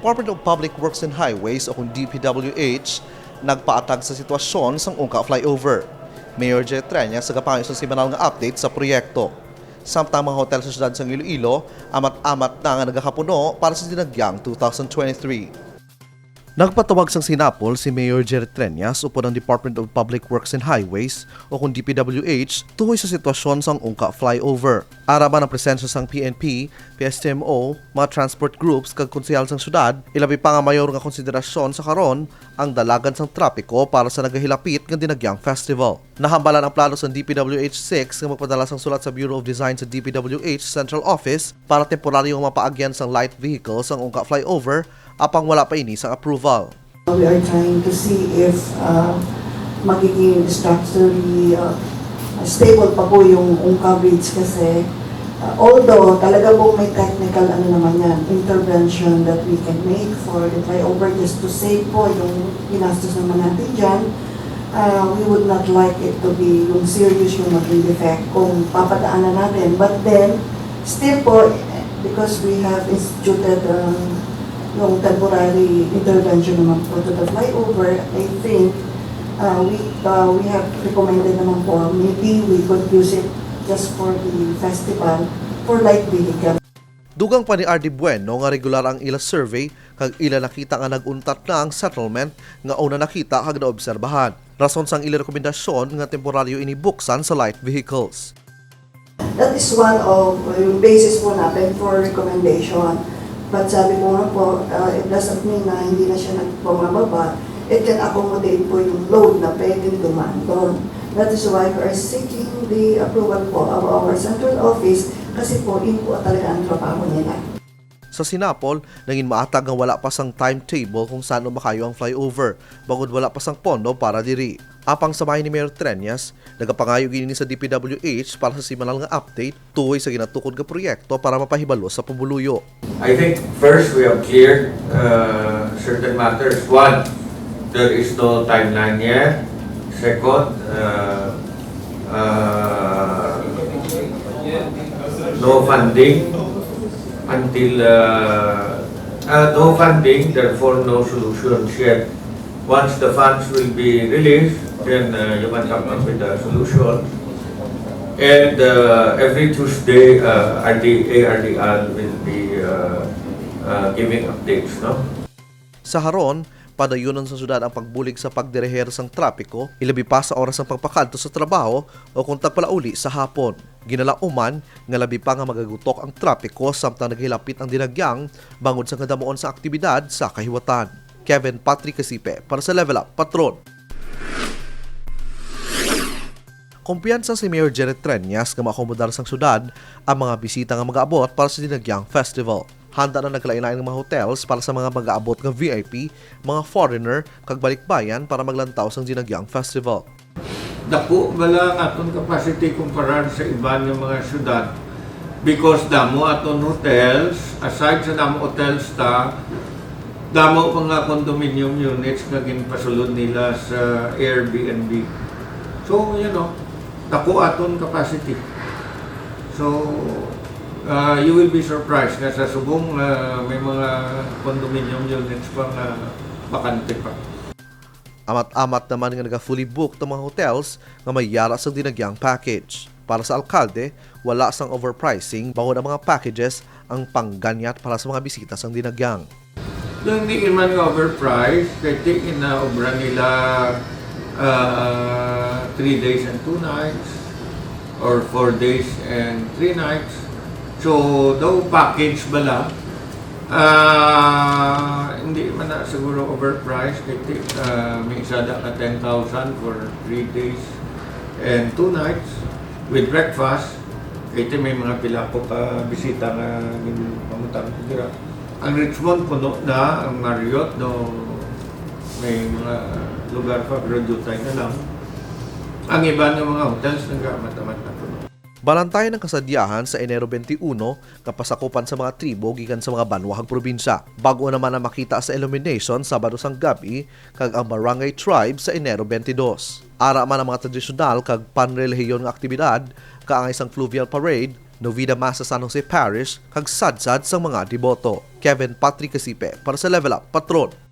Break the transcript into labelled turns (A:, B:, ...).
A: Department of Public Works and Highways o kung DPWH nagpaatag sa sitwasyon sa Ungka Flyover. Mayor Jet Treñas sa gapangay sa semanal nga update sa proyekto. Samtang mga hotel sa siyudad sa Iloilo, amat-amat na nga nagakapuno para sa dinagyang 2023. Nagpatawag sang sinapol si Mayor Jerry Treñas upod ng Department of Public Works and Highways o kung DPWH tuhoy sa sitwasyon sang Ungka Flyover. Araban ang presensya sang PNP, PSTMO, mga transport groups kag konsehal sang syudad, ilabi pa nga mayor nga konsiderasyon sa karon ang dalagan sang trapiko para sa nagahilapit nga dinagyang festival. Nahambalan ang plano sang DPWH 6 nga magpadala sang sulat sa Bureau of Design sa DPWH Central Office para temporaryong mapaagyan sang light vehicles ang Ungka Flyover apang wala pa ini sa approval.
B: We are trying to see if magiging structurally stable pa po yung coverage kasi although talaga po may technical intervention that we can make for the flyover just to save po yung ginastos naman natin dyan. We would not like it to be yung serious yung maging defect kung papadaanan natin. But then, still po, because we have instituted yung temporary intervention naman po to the flyover, I think we have recommended naman po, maybe we could use it just for the festival for light vehicle.
A: Dugang pa ni RD Bueno nga regular ang ila survey kag ila nakita nga naguntat na ang settlement nga una nakita kag naobserbahan. Rason sang ila rekomendasyon nga temporaryo inibuksan sa light vehicles.
B: That is one of yung basis po natin for recommendation. But sabi ko nga po, it doesn't mean na hindi na siya nagpumababa. It can accommodate po yung load na pwedeng dumaan doon. That is why we are seeking the approval po of our central office kasi po yun po talaga ang trabaho nila.
A: Sa sinapol, naging maatag nga wala pa sang timetable kung saan makayo ang flyover, bagod wala pa sang pondo para diri. Apang sabay ni Mayor Treñas, nagapangayo gini sa DPWH para sa semanal nga update tuhoy sa ginatukod nga proyekto para mapahibalo sa pamuluyo.
C: I think first we have cleared certain matters. One, there is no timeline yet. Second, no funding until no funding, therefore no solutions yet. Once the funds will be released, then you can come up with a solution. And every Tuesday, ARDL will be giving updates, no?
A: Sa haron, padayunan sa syudad ang pagbulig sa pagdireher sang trapiko, ilabi pa sa oras ng pagpakadto sa trabaho o kung tagpalauli sa hapon. Ginalauman nga labi pa nga magagutok ang trapiko samtang naghilapit ang dinagyang bangod sa kadamuon sa aktibidad sa kahiwatan. Kevin Patrick Casipe para sa Level Up Patron. Kumpiyansa si Mayor Jerry Treñas nga maakomodar sang syudad ang mga bisita nga mag-aabot para sa dinagyang festival. Handa na nagkalain-lain ng mga hotels para sa mga mag-aabot nga VIP, mga foreigner, kag balikbayan para maglantaw sang dinagyang festival.
D: Dako bala ang aton capacity kumparar sa iba ng mga syudad because damo aton hotels, aside sa damo hotels damo mga condominium units nga ginpasulod nila sa Airbnb. So, dako aton capacity. So, you will be surprised nga sa subong may mga condominium units pa nga bakante pa.
A: Amat-amat naman nga naga-fully booked ang mga hotels nga may yara sa dinagyang package. Para sa alkalde, wala sang overpricing bangod ang mga packages ang pangganyat para sa mga bisita sang dinagyang.
D: Yung hindi man nga overpriced, kaya inaobra nila 3 days and 2 nights or 4 days and 3 nights. So, daw package bala, hindi man na siguro overpriced. May isada ka 10,000 for 3 days and 2 nights with breakfast. Kaya may mga pila ko ka bisita nga pamutang kira. Ang Richmond puno na, ang Marriott may mga lugar pa pero dutay na lang. Ang iba ng mga hotels nagkamatamat na puno.
A: Balantayan ng kasadyahan sa Enero 21 kapasakupan sa mga tribo gikan sa mga banwahang probinsya. Bago naman na makita sa illumination Sabado sang gabi kag ang barangay tribe sa Enero 22. Ara man ang mga tradisyonal kag panrelihiyon nga aktibidad kaang isang fluvial parade Novena Mass sa San Jose Parish kag sadsad sa mga deboto. Kevin Patrick Casipe para sa Level Up Patron.